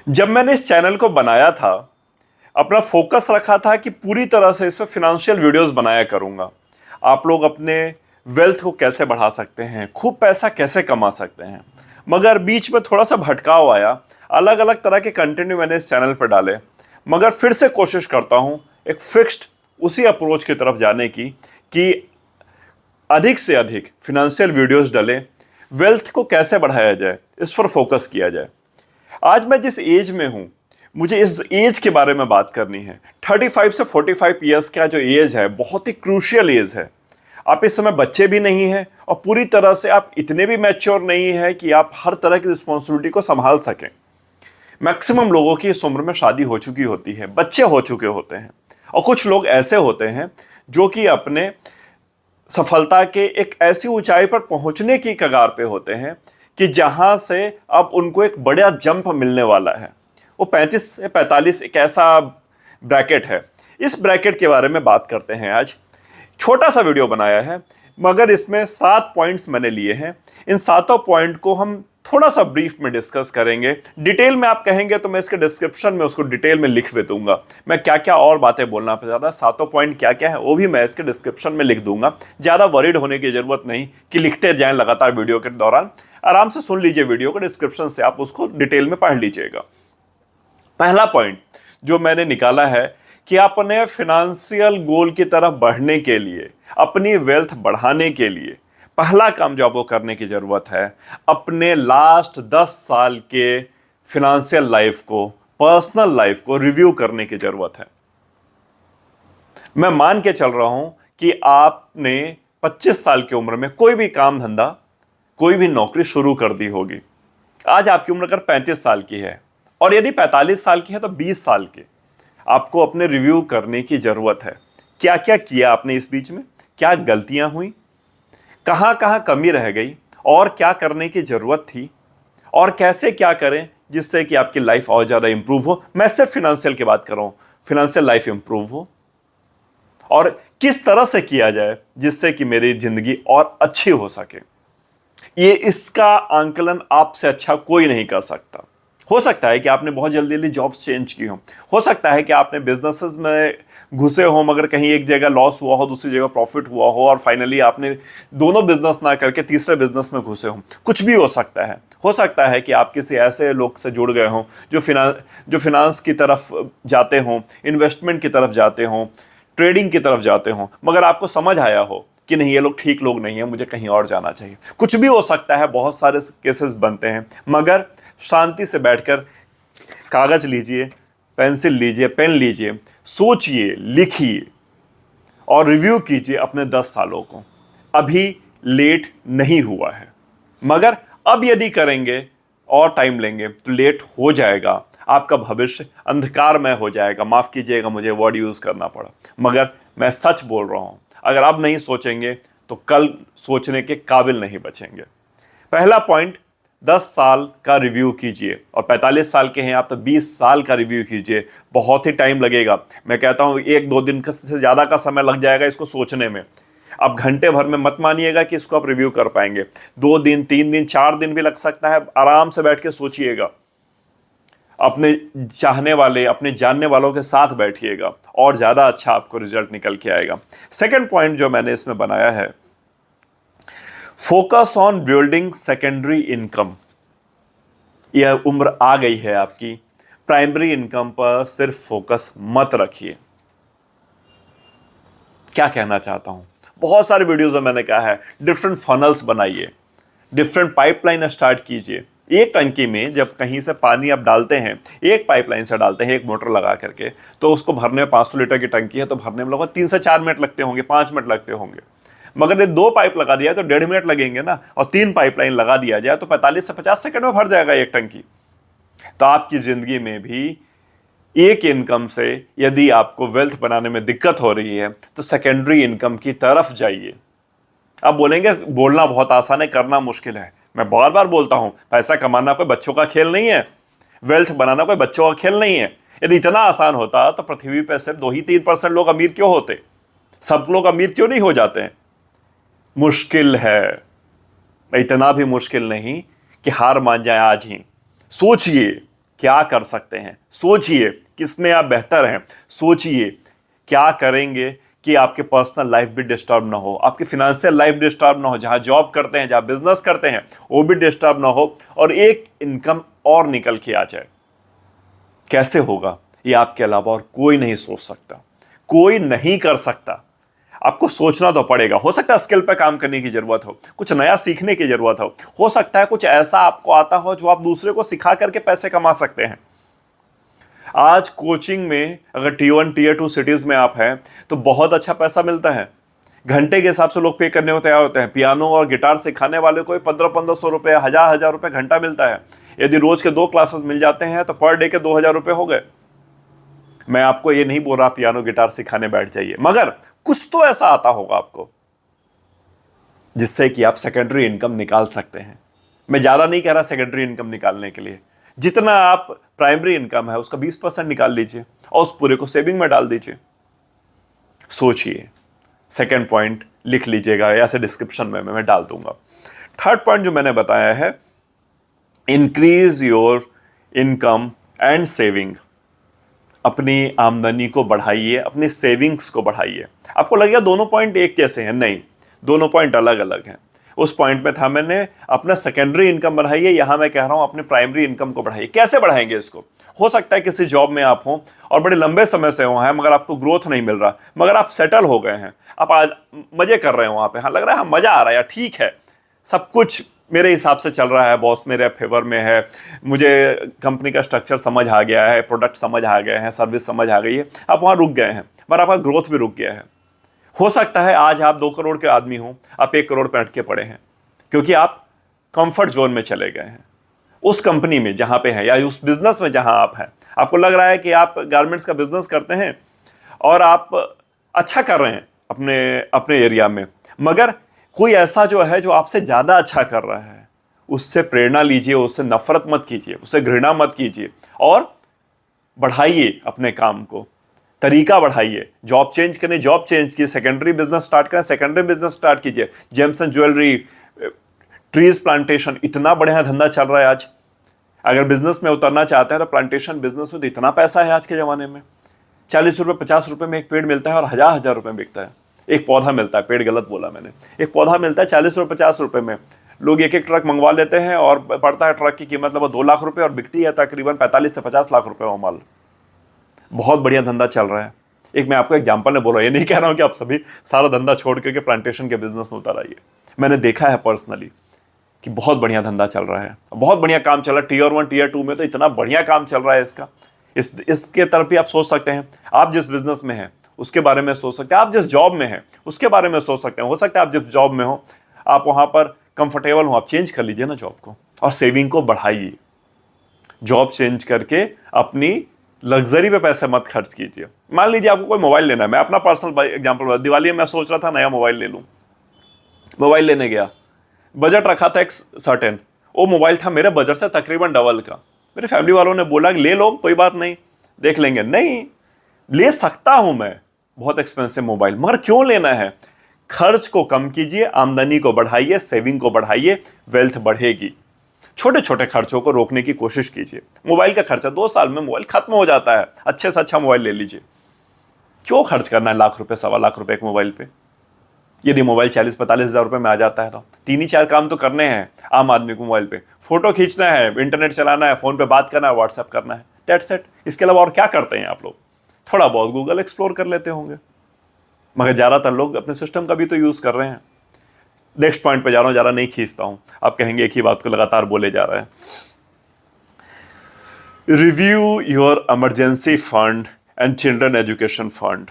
जब मैंने इस चैनल को बनाया था, अपना फोकस रखा था कि पूरी तरह से इस पर फिनेंशियल वीडियोस बनाया करूंगा। आप लोग अपने वेल्थ को कैसे बढ़ा सकते हैं, खूब पैसा कैसे कमा सकते हैं। मगर बीच में थोड़ा सा भटकाव आया, अलग अलग तरह के कंटेंट मैंने इस चैनल पर डाले। मगर फिर से कोशिश करता हूं एक फिक्स्ड उसी अप्रोच की तरफ जाने की कि अधिक से अधिक फिनेंशियल वीडियोस डले, वेल्थ को कैसे बढ़ाया जाए इस पर फोकस किया जाए। आज मैं जिस एज में हूं, मुझे इस एज के बारे में बात करनी है। 35 से 45 ईयर्स का जो एज है, बहुत ही क्रूशियल एज है। आप इस समय बच्चे भी नहीं हैं और पूरी तरह से आप इतने भी मैच्योर नहीं है कि आप हर तरह की रिस्पॉन्सिबिलिटी को संभाल सकें। मैक्सिमम लोगों की इस उम्र में शादी हो चुकी होती है, बच्चे हो चुके होते हैं, और कुछ लोग ऐसे होते हैं जो कि अपने सफलता के एक ऐसी ऊंचाई पर पहुंचने की कगार पे होते हैं कि जहां से अब उनको एक बड़ा जंप मिलने वाला है। वो 35 से 45 एक ऐसा ब्रैकेट है। इस ब्रैकेट के बारे में बात करते हैं आज। छोटा सा वीडियो बनाया है, मगर इसमें 7 पॉइंट्स मैंने लिए हैं। इन सातों पॉइंट को हम थोड़ा सा ब्रीफ में डिस्कस करेंगे। डिटेल में आप कहेंगे तो मैं इसके डिस्क्रिप्शन में उसको डिटेल में लिख भी दूंगा। मैं क्या क्या और बातें बोलना चाहता, सातों पॉइंट क्या क्या है वो भी मैं इसके डिस्क्रिप्शन में लिख दूंगा। ज़्यादा वरीड होने की जरूरत नहीं कि लिखते जाएं लगातार वीडियो के दौरान। आराम से सुन लीजिए वीडियो को, डिस्क्रिप्शन से आप उसको डिटेल में पढ़ लीजिएगा। पहला पॉइंट जो मैंने निकाला है कि अपने फिनेंशियल गोल की तरफ बढ़ने के लिए, अपनी वेल्थ बढ़ाने के लिए पहला काम जो आपको करने की जरूरत है, अपने लास्ट 10 साल के फिनेंशियल लाइफ को, पर्सनल लाइफ को रिव्यू करने की जरूरत है। मैं मान के चल रहा हूं कि आपने 25 साल की उम्र में कोई भी काम धंधा, कोई भी नौकरी शुरू कर दी होगी। आज आपकी उम्र अगर 35 साल की है और यदि 45 साल की है तो 20 साल की, आपको अपने रिव्यू करने की जरूरत है। क्या क्या किया आपने इस बीच में, क्या गलतियां हुई, कहां कहां कमी रह गई और क्या करने की जरूरत थी, और कैसे क्या करें जिससे कि आपकी लाइफ और ज्यादा इंप्रूव हो। मैं सिर्फ फिनेंशियल की बात कर रहा हूं, फिनेंशियल लाइफ इंप्रूव हो, और किस तरह से किया जाए जिससे कि मेरी जिंदगी और अच्छी हो सके। ये इसका आंकलन आपसे अच्छा कोई नहीं कर सकता। हो सकता है कि आपने बहुत जल्दी जल्दी जॉब्स चेंज की हो सकता है कि आपने बिजनेसेस में घुसे हो मगर कहीं एक जगह लॉस हुआ हो, दूसरी जगह प्रॉफिट हुआ हो, और फाइनली आपने दोनों बिजनेस ना करके तीसरे बिजनेस में घुसे हो। कुछ भी हो सकता है कि आप किसी ऐसे लोग से जुड़ गए हों जो फिनांस की तरफ जाते हों, इन्वेस्टमेंट की तरफ जाते हों, ट्रेडिंग की तरफ जाते हों, मगर आपको समझ आया हो कि नहीं, ये लोग ठीक लोग नहीं है, मुझे कहीं और जाना चाहिए। कुछ भी हो सकता है, बहुत सारे केसेस बनते हैं। मगर शांति से बैठकर कागज लीजिए, पेंसिल लीजिए, पेन लीजिए, सोचिए, लिखिए और रिव्यू कीजिए अपने 10 सालों को। अभी लेट नहीं हुआ है, मगर अब यदि करेंगे और टाइम लेंगे तो लेट हो जाएगा। आपका भविष्य अंधकारमय हो जाएगा। माफ कीजिएगा मुझे वर्ड यूज करना पड़ा, मगर मैं सच बोल रहा हूं। अगर अब नहीं सोचेंगे तो कल सोचने के काबिल नहीं बचेंगे। पहला पॉइंट, 10 साल का रिव्यू कीजिए, और 45 साल के हैं आप तो 20 साल का रिव्यू कीजिए। बहुत ही टाइम लगेगा, मैं कहता हूं 1-2 दिन से ज़्यादा का समय लग जाएगा इसको सोचने में। आप घंटे भर में मत मानिएगा कि इसको आप रिव्यू कर पाएंगे। 2 दिन, 3 दिन, 4 दिन भी लग सकता है। आराम से बैठ के सोचिएगा, अपने चाहने वाले, अपने जानने वालों के साथ बैठिएगा, और ज़्यादा अच्छा आपको रिजल्ट निकल के आएगा। सेकेंड पॉइंट जो मैंने इसमें बनाया है, focus on building secondary income. यह उम्र आ गई है आपकी, प्राइमरी इनकम पर सिर्फ फोकस मत रखिए। क्या कहना चाहता हूं, बहुत सारे वीडियोस में मैंने कहा है, डिफरेंट फनल्स बनाइए, डिफरेंट पाइपलाइन स्टार्ट कीजिए। एक टंकी में जब कहीं से पानी आप डालते हैं, एक पाइपलाइन से डालते हैं, एक मोटर लगा करके, तो उसको भरने में 500 लीटर की टंकी है तो भरने में लगभग 3 से 4 मिनट लगते होंगे, 5 मिनट लगते होंगे। मगर ये 2 पाइप लगा दिया तो 1.5 मिनट लगेंगे ना, और 3 पाइपलाइन लगा दिया जाए तो 45 से 50 सेकंड में भर जाएगा एक टंकी। तो आपकी जिंदगी में भी एक इनकम से यदि आपको वेल्थ बनाने में दिक्कत हो रही है तो सेकेंडरी इनकम की तरफ जाइए। आप बोलेंगे बोलना बहुत आसान है, करना मुश्किल है। मैं बार बार बोलता हूं, पैसा कमाना कोई बच्चों का खेल नहीं है, वेल्थ बनाना कोई बच्चों का खेल नहीं है। यदि इतना आसान होता तो पृथ्वी पर सिर्फ 2 ही 3% लोग अमीर क्यों होते, सब लोग अमीर क्यों नहीं हो जाते हैं? मुश्किल है, इतना भी मुश्किल नहीं कि हार मान जाए आज ही। सोचिए, क्या कर सकते हैं, सोचिए किसमें आप बेहतर हैं, सोचिए क्या करेंगे कि आपके पर्सनल लाइफ भी डिस्टर्ब ना हो, आपकी फिनेंशियल लाइफ डिस्टर्ब ना हो, जहां जॉब करते हैं, जहां बिजनेस करते हैं वो भी डिस्टर्ब ना हो, और एक इनकम और निकल के आ जाए। कैसे होगा ये आपके अलावा और कोई नहीं सोच सकता, कोई नहीं कर सकता। आपको सोचना तो पड़ेगा। हो सकता है स्किल पे काम करने की जरूरत हो, कुछ नया सीखने की जरूरत हो सकता है कुछ ऐसा आपको आता हो जो आप दूसरे को सिखा करके पैसे कमा सकते हैं। आज कोचिंग में अगर Tier 1 Tier 2 सिटीज में आप हैं तो बहुत अच्छा पैसा मिलता है, घंटे के हिसाब से लोग पे करने को तैयार होते हैं। पियानो और गिटार सिखाने वाले को 1500 रुपए, 1000 रुपए घंटा मिलता है। यदि रोज के 2 क्लासेस मिल जाते हैं तो पर डे के 2000 रुपए हो गए। मैं आपको ये नहीं बोल रहा पियानो गिटार सिखाने बैठ जाइए, मगर कुछ तो ऐसा आता होगा आपको जिससे कि आप सेकेंडरी इनकम निकाल सकते हैं। मैं ज्यादा नहीं कह रहा सेकेंडरी इनकम निकालने के लिए, जितना आप प्राइमरी इनकम है उसका 20% निकाल लीजिए और उस पूरे को सेविंग में डाल दीजिए। सोचिए, सेकेंड पॉइंट लिख लीजिएगा, ऐसे डिस्क्रिप्शन में मैं डाल दूंगा। थर्ड पॉइंट जो मैंने बताया है, increase your income and saving. अपनी आमदनी को बढ़ाइए, अपनी सेविंग्स को बढ़ाइए। आपको लगेगा दोनों पॉइंट एक जैसे हैं, नहीं, दोनों पॉइंट अलग अलग हैं। उस पॉइंट में था मैंने अपना सेकेंडरी इनकम बढ़ाइए, यहां मैं कह रहा हूं अपने प्राइमरी इनकम को बढ़ाइए। कैसे बढ़ाएंगे इसको? हो सकता है किसी जॉब में आप हो और बड़े लंबे समय से हो हैं मगर आपको ग्रोथ नहीं मिल रहा, मगर आप सेटल हो गए हैं, आप आज मजे कर रहे हो वहां पे, हाँ लग रहा है हाँ मजा आ रहा है यार, ठीक है सब कुछ मेरे हिसाब से चल रहा है, बॉस मेरे फेवर में है, मुझे कंपनी का स्ट्रक्चर समझ आ गया है, प्रोडक्ट समझ आ गए हैं, सर्विस समझ आ गई है, आप वहाँ रुक गए हैं, पर आपका ग्रोथ भी रुक गया है। हो सकता है आज आप 2 करोड़ के आदमी हो, आप 1 करोड़ पे अटके पड़े हैं क्योंकि आप कंफर्ट जोन में चले गए हैं। उस कंपनी में जहाँ पे हैं या उस बिजनेस में जहाँ आप हैं, आपको लग रहा है कि आप गारमेंट्स का बिजनेस करते हैं और आप अच्छा कर रहे हैं अपने अपने एरिया में, मगर कोई ऐसा जो है जो आपसे ज़्यादा अच्छा कर रहा है, उससे प्रेरणा लीजिए, उससे नफरत मत कीजिए, उससे घृणा मत कीजिए और बढ़ाइए अपने काम को, तरीका बढ़ाइए। जॉब चेंज करें, जॉब चेंज कीजिए, सेकेंडरी बिजनेस स्टार्ट करें, सेकेंडरी बिजनेस स्टार्ट कीजिए। James and jewellery, trees plantation, इतना बढ़िया धंधा चल रहा है आज। अगर बिजनेस में उतरना चाहते हैं तो प्लांटेशन बिजनेस में तो इतना पैसा है आज के ज़माने में। 40 रुपये 50 रुपये में एक पेड़ मिलता है और हजार हजार रुपये में बिकता है। एक पौधा मिलता है, पेड़ गलत बोला मैंने, एक पौधा मिलता है 40 रुपये 50 रुपये में। लोग एक एक ट्रक मंगवा लेते हैं और पड़ता है ट्रक की कीमत लगभग 2 लाख रुपये और बिकती है तकरीबन 45 से 50 लाख रुपये वो माल। बहुत बढ़िया धंधा चल रहा है। एक मैं आपको एग्जांपल में बोल रहा हूँ, ये नहीं कह रहा हूँ कि आप सभी सारा धंधा छोड़ करके प्लांटेशन के बिजनेस में उतर आइए। मैंने देखा है पर्सनली कि बहुत बढ़िया धंधा चल रहा है, बहुत बढ़िया काम चल रहा है। Tier 1 Tier 2 में तो इतना बढ़िया काम चल रहा है इसका। इसके तरफ भी आप सोच सकते हैं। आप जिस बिजनेस में हैं उसके बारे में सोच सकते हैं, आप जिस जॉब में हैं उसके बारे में सोच सकते हैं। हो सकता है आप जिस जॉब में हो आप वहाँ पर कंफर्टेबल हो, आप चेंज कर लीजिए ना जॉब को और सेविंग को बढ़ाइए। जॉब चेंज करके अपनी लग्जरी पे पैसे मत खर्च कीजिए। मान लीजिए आपको कोई मोबाइल लेना है, मैं अपना पर्सनल एग्जांपल, दिवाली में मैं सोच रहा था नया मोबाइल ले लूँ। मोबाइल लेने गया, बजट रखा था एक सर्टेन, वो मोबाइल था मेरे बजट से तकरीबन डबल का। मेरे फैमिली वालों ने बोला कि ले लो, कोई बात नहीं, देख लेंगे। नहीं, ले सकता हूं मैं बहुत एक्सपेंसिव मोबाइल, मगर क्यों लेना है? खर्च को कम कीजिए, आमदनी को बढ़ाइए, सेविंग को बढ़ाइए, वेल्थ बढ़ेगी। छोटे छोटे खर्चों को रोकने की कोशिश कीजिए। मोबाइल का खर्चा 2 साल में मोबाइल खत्म हो जाता है, अच्छे से अच्छा मोबाइल ले लीजिए। क्यों खर्च करना है लाख रुपए, 1.25 लाख रुपए एक मोबाइल पे? यदि मोबाइल 40-45 हज़ार रुपये में आ जाता है तो 3 ही 4 काम तो करने हैं आम आदमी को मोबाइल पे। फोटो खींचना है, इंटरनेट चलाना है, फ़ोन पे बात करना है, व्हाट्सएप करना है, डेट्स इट। इसके अलावा और क्या करते हैं आप लोग? थोड़ा बहुत गूगल एक्सप्लोर कर लेते होंगे, मगर ज़्यादातर लोग अपने सिस्टम का भी तो यूज़ कर रहे हैं। नेक्स्ट पॉइंट पे जा रहा हूँ, ज़्यादा नहीं खींचता हूँ, आप कहेंगे एक ही बात को लगातार बोले जा रहे हैं। Review your emergency fund and children education fund,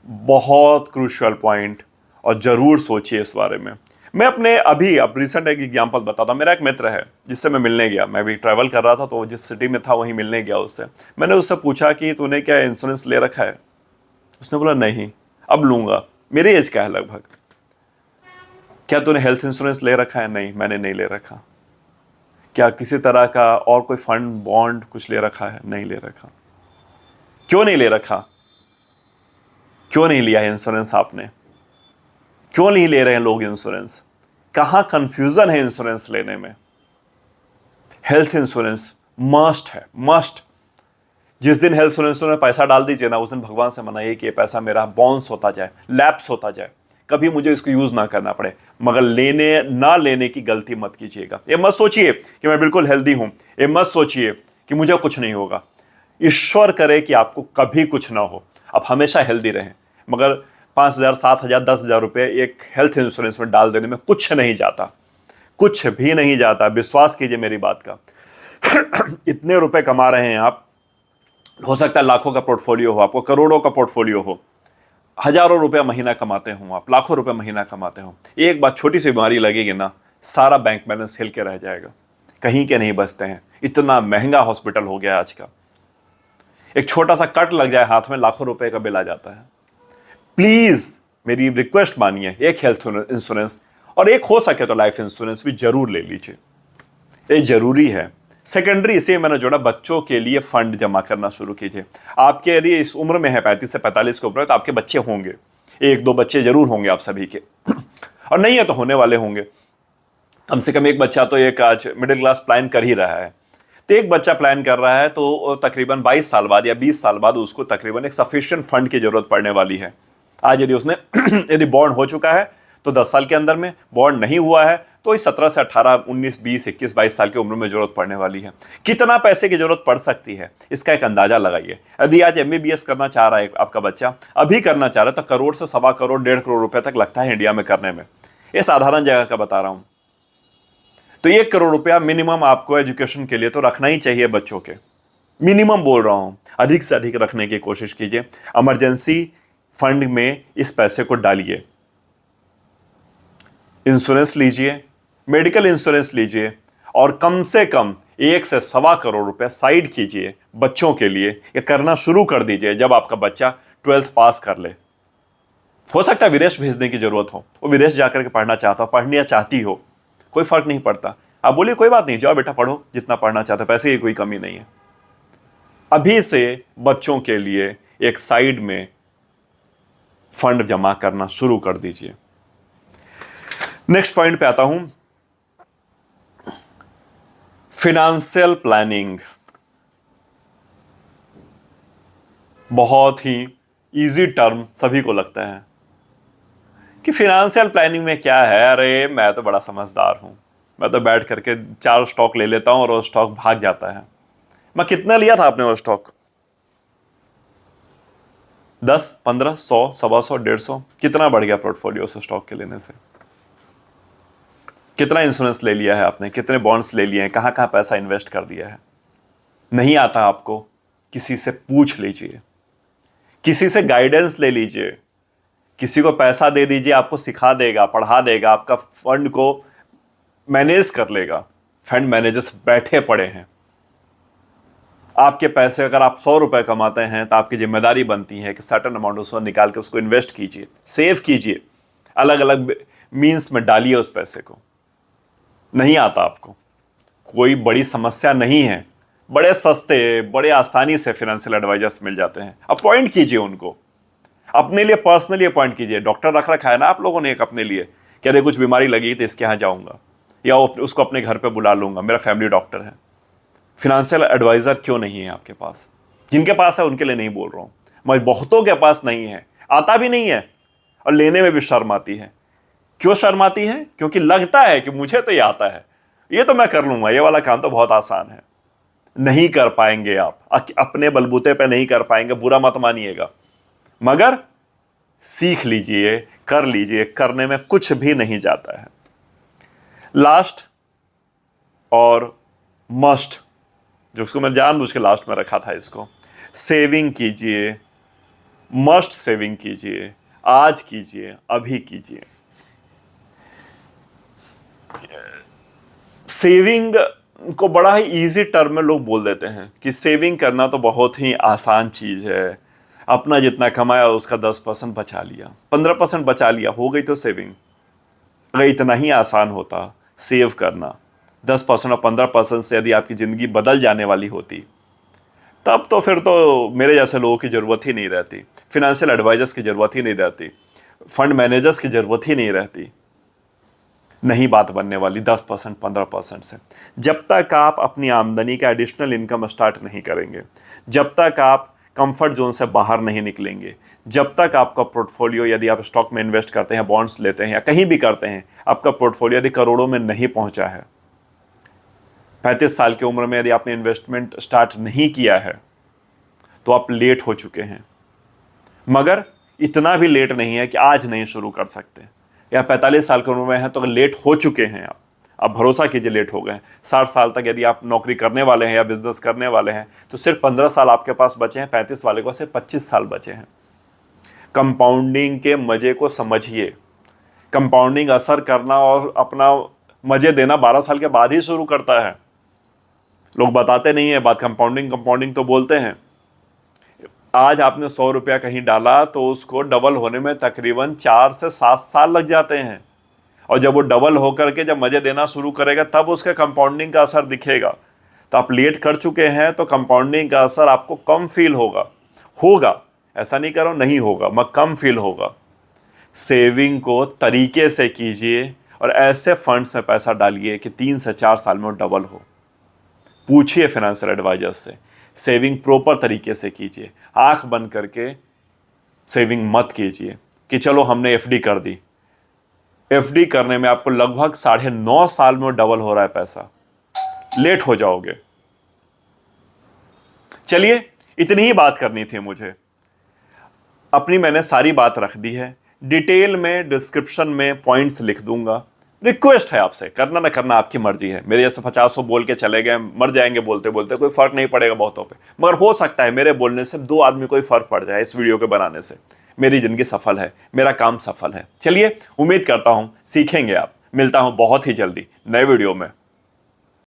बहुत क्रूशियल पॉइंट, और ज़रूर सोचिए इस बारे में। मैं अपने अभी अब रिसेंट एक एग्जांपल बताता हूँ। मेरा एक मित्र है जिससे मैं मिलने गया, मैं भी ट्रैवल कर रहा था तो जिस सिटी में था वहीं मिलने गया उससे। मैंने उससे पूछा कि तूने क्या इंश्योरेंस ले रखा है? उसने बोला नहीं, अब लूँगा। मेरी एज क्या है लगभग। क्या तूने हेल्थ इंश्योरेंस ले रखा है? नहीं, मैंने नहीं ले रखा। क्या किसी तरह का और कोई फंड बॉन्ड कुछ ले रखा है? नहीं ले रखा। क्यों नहीं ले रखा? क्यों नहीं लिया इंश्योरेंस आपने? क्यों नहीं ले रहे हैं लोग इंश्योरेंस? कहां कंफ्यूजन है इंश्योरेंस लेने में? हेल्थ इंश्योरेंस मस्ट है, मस्ट। जिस दिन हेल्थ इंश्योरेंस में पैसा डाल दीजिए ना, उस दिन भगवान से मनाइए कि ये पैसा मेरा बाउंस होता जाए, लैप्स होता जाए, कभी मुझे इसको यूज ना करना पड़े। मगर लेने ना लेने की गलती मत कीजिएगा। ये मत सोचिए कि मैं बिल्कुल हेल्दी हूं, ये मत सोचिए कि मुझे कुछ नहीं होगा। ईश्वर करे कि आपको कभी कुछ ना हो, आप हमेशा हेल्दी रहें। मगर 5,000, 7,000, 10,000 रुपये एक हेल्थ इंश्योरेंस में डाल देने में कुछ नहीं जाता, कुछ भी नहीं जाता। विश्वास कीजिए मेरी बात का। इतने रुपए कमा रहे हैं आप, हो सकता है लाखों का पोर्टफोलियो हो, आपको करोड़ों का पोर्टफोलियो हो, हजारों रुपया महीना कमाते हो आप, लाखों रुपए महीना कमाते हो, एक बात छोटी सी बीमारी लगेगी ना, सारा बैंक बैलेंस हिल के रह जाएगा। कहीं के नहीं बचते हैं, इतना महंगा हॉस्पिटल हो गया आज का। एक छोटा सा कट लग जाए हाथ में, लाखों रुपए का बिल आ जाता है। प्लीज मेरी रिक्वेस्ट मानिए, एक हेल्थ इंश्योरेंस और एक हो सके तो लाइफ इंश्योरेंस भी जरूर ले लीजिए, ये जरूरी है। सेकेंडरी इसे मैंने जोड़ा, बच्चों के लिए फंड जमा करना शुरू कीजिए। आपके यदि इस उम्र में है 35 से 45 की उम्र है, तो आपके बच्चे होंगे, एक दो बच्चे जरूर होंगे आप सभी के, और नहीं है तो होने वाले होंगे। कम से कम एक बच्चा तो एक आज मिडिल क्लास प्लान कर ही रहा है। तो एक बच्चा प्लान कर रहा है तो तकरीबन 22 साल बाद या 20 साल बाद उसको तकरीबन एक सफिशिएंट फंड की जरूरत पड़ने वाली है। आज यदि उसने यदि बॉन्ड हो चुका है तो 10 साल के अंदर में, बॉन्ड नहीं हुआ है तो इस 17 से 18, 19, 20, 21, 22 साल की उम्र में जरूरत पड़ने वाली है। कितना पैसे की जरूरत पड़ सकती है, इसका एक अंदाजा लगाइए। यदि आज MBBS करना चाह रहा है आपका बच्चा, अभी करना चाह रहा है, तो करोड़ से सवा करोड़, 1.5 करोड़ रुपए तक लगता है इंडिया में करने में। ये साधारण जगह का बता रहा हूं। तो 1 करोड़ रुपया मिनिमम आपको एजुकेशन के लिए तो रखना ही चाहिए बच्चों के, मिनिमम बोल रहा हूं, अधिक से अधिक रखने की कोशिश कीजिए। इमरजेंसी फंड में इस पैसे को डालिए, इंश्योरेंस लीजिए, मेडिकल इंश्योरेंस लीजिए, और कम से कम 1 से सवा करोड़ रुपए साइड कीजिए बच्चों के लिए। ये करना शुरू कर दीजिए जब आपका बच्चा 12th पास कर ले। हो सकता है विदेश भेजने की जरूरत हो, वो विदेश जाकर के पढ़ना चाहता हो, पढ़नी या चाहती हो, कोई फर्क नहीं पड़ता। आप बोलिए कोई बात नहीं, जाओ बेटा पढ़ो जितना पढ़ना चाहते हो, पैसे की कोई कमी नहीं है। अभी से बच्चों के लिए एक साइड में फंड जमा करना शुरू कर दीजिए। नेक्स्ट पॉइंट पे आता हूं, फिनेंशियल प्लानिंग। बहुत ही इजी टर्म सभी को लगता है कि फिनेंशियल प्लानिंग में क्या है, अरे मैं तो बड़ा समझदार हूं, मैं तो बैठ करके 4 स्टॉक ले लेता हूं और वो स्टॉक भाग जाता है। मैं कितना लिया था आपने वो स्टॉक? 10, 15, 100, 125, 150? कितना बढ़ गया पोर्टफोलियो उस स्टॉक के लेने से? कितना इंश्योरेंस ले लिया है आपने, कितने बॉन्ड्स ले लिए हैं, कहां कहां पैसा इन्वेस्ट कर दिया है? नहीं आता आपको, किसी से पूछ लीजिए, किसी से गाइडेंस ले लीजिए, किसी को पैसा दे दीजिए, आपको सिखा देगा, पढ़ा देगा, आपका फंड को मैनेज कर लेगा। फंड मैनेजर्स बैठे पड़े हैं। आपके पैसे अगर आप 100 रुपए कमाते हैं तो आपकी जिम्मेदारी बनती है कि सर्टन अमाउंट उसमें निकाल के उसको इन्वेस्ट कीजिए, सेव कीजिए, अलग अलग मीन्स में डालिए उस पैसे को। नहीं आता आपको, कोई बड़ी समस्या नहीं है, बड़े सस्ते, बड़े आसानी से फाइनेंशियल एडवाइजर्स मिल जाते हैं। अपॉइंट कीजिए उनको, अपने लिए पर्सनली अपॉइंट कीजिए। डॉक्टर रख रखा है ना आप लोगों ने एक अपने लिए, कि अरे कुछ बीमारी लगी तो इसके यहाँ जाऊंगा, या उसको अपने घर पे बुला लूंगा, मेरा फैमिली डॉक्टर है। फिनेंशियल एडवाइजर क्यों नहीं है आपके पास? जिनके पास है उनके लिए नहीं बोल रहा हूं, मगर बहुतों के पास नहीं है, आता भी नहीं है, और लेने में भी शर्म आती है। क्यों शर्म आती है? क्योंकि लगता है कि मुझे तो ये आता है, ये तो मैं कर लूंगा, ये वाला काम तो बहुत आसान है। नहीं कर पाएंगे आप, अपने बलबूते पे नहीं कर पाएंगे, बुरा मत मानिएगा, मगर सीख लीजिए, कर लीजिए, करने में कुछ भी नहीं जाता है। लास्ट और मस्ट, जो उसको मैं जानबूझ के लास्ट में रखा था, इसको सेविंग कीजिए, मस्ट सेविंग कीजिए, आज कीजिए, अभी कीजिए। सेविंग को बड़ा ही इजी टर्म में लोग बोल देते हैं कि सेविंग करना तो बहुत ही आसान चीज है, अपना जितना कमाया उसका 10% बचा लिया, 15% बचा लिया, हो गई तो सेविंग। अगर इतना ही आसान होता सेव करना, 10% और 15% से यदि आपकी ज़िंदगी बदल जाने वाली होती, तब तो फिर तो मेरे जैसे लोगों की ज़रूरत ही नहीं रहती, फिनेंशियल एडवाइजर्स की ज़रूरत ही नहीं रहती, फंड मैनेजर्स की ज़रूरत ही नहीं रहती। नहीं बात बनने वाली 10% 15% से। जब तक आप अपनी आमदनी का एडिशनल इनकम स्टार्ट नहीं करेंगे, जब तक आप कंफर्ट जोन से बाहर नहीं निकलेंगे, जब तक आपका पोर्टफोलियो, यदि आप स्टॉक में इन्वेस्ट करते हैं, बॉन्ड्स लेते हैं या कहीं भी करते हैं, आपका पोर्टफोलियो यदि करोड़ों में नहीं पहुंचा है, 35 साल की उम्र में यदि आपने इन्वेस्टमेंट स्टार्ट नहीं किया है, तो आप लेट हो चुके हैं। मगर इतना भी लेट नहीं है कि आज नहीं शुरू कर सकते, या 45 साल की उम्र में है तो लेट हो चुके हैं आप भरोसा कीजिए लेट हो गए हैं। 60 साल तक यदि आप नौकरी करने वाले हैं या बिजनेस करने वाले हैं तो सिर्फ 15 साल आपके पास बचे हैं, 35 वाले को सिर्फ 25 साल बचे हैं। कंपाउंडिंग के मजे को समझिए। कंपाउंडिंग असर करना और अपना मजे देना 12 साल के बाद ही शुरू करता है। लोग बताते नहीं है बात, कंपाउंडिंग कंपाउंडिंग तो बोलते हैं। आज आपने 100 रुपया कहीं डाला तो उसको डबल होने में तकरीबन 4 से 7 साल लग जाते हैं, और जब वो डबल होकर के जब मजे देना शुरू करेगा तब उसके कंपाउंडिंग का असर दिखेगा। तो आप लेट कर चुके हैं तो कंपाउंडिंग का असर आपको कम फील होगा, ऐसा नहीं करो नहीं होगा, मगर कम फील होगा। सेविंग को तरीके से कीजिए और ऐसे फंड्स में पैसा डालिए कि 3 से 4 साल में वो डबल हो। पूछिए फाइनेंशियल एडवाइजर से, सेविंग प्रॉपर तरीके से कीजिए। आंख बंद करके सेविंग मत कीजिए कि चलो हमने एफडी कर दी। एफडी करने में आपको लगभग 9.5 साल में डबल हो रहा है पैसा, लेट हो जाओगे। चलिए, इतनी ही बात करनी थी मुझे, अपनी मैंने सारी बात रख दी है। डिटेल में डिस्क्रिप्शन में पॉइंट्स लिख दूंगा। रिक्वेस्ट है आपसे, करना ना करना आपकी मर्जी है। मेरे जैसे 50 बोल के चले गए, मर जाएंगे बोलते बोलते, कोई फर्क नहीं पड़ेगा बहुतों पे, मगर हो सकता है मेरे बोलने से 2 आदमी कोई फर्क पड़ जाए। इस वीडियो के बनाने से मेरी जिंदगी सफल है, मेरा काम सफल है। चलिए, उम्मीद करता हूं सीखेंगे आप। मिलता हूं बहुत ही जल्दी नए वीडियो में।